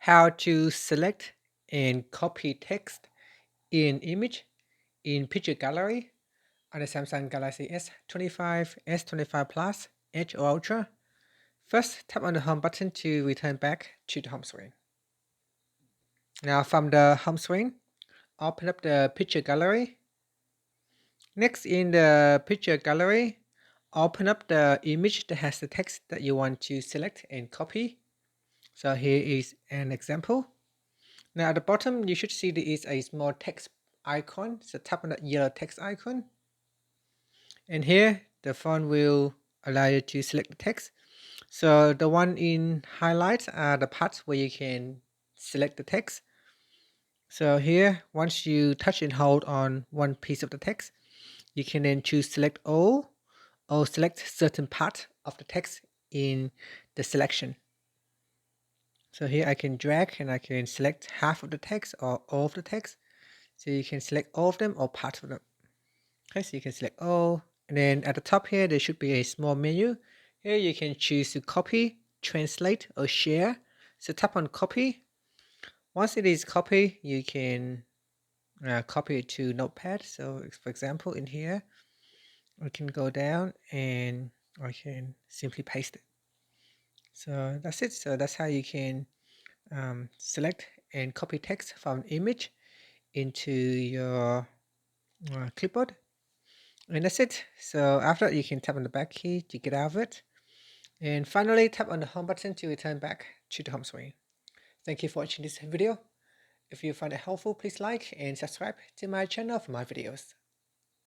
how to select and copy text in image in picture gallery on the Samsung Galaxy S25, S25 Plus, Edge or Ultra. First, tap on the home button to return back to the home screen. Now from the home screen, open up the picture gallery. Next, in the picture gallery, open up the image that has the text that you want to select and copy. So here is an example. Now at the bottom, you should see there is a small text icon. So tap on that yellow text icon. And here, the font will allow you to select the text. So the one in highlights are the parts where you can select the text. So here, once you touch and hold on one piece of the text, you can then choose select all or select certain part of the text in the selection. So here I can drag and I can select half of the text or all of the text. So you can select all of them or part of them. Okay, so you can select all. And then at the top here, there should be a small menu. Here you can choose to copy, translate, or share. So tap on copy. Once it is copied, you can copy it to Notepad. So for example, in here, I can go down and I can simply paste it. So that's it. So that's how you can select and copy text from an image into your clipboard. And that's it. So after that, you can tap on the back key to get out of it. And finally, tap on the home button to return back to the home screen. Thank you for watching this video. If you find it helpful, please like and subscribe to my channel for more videos.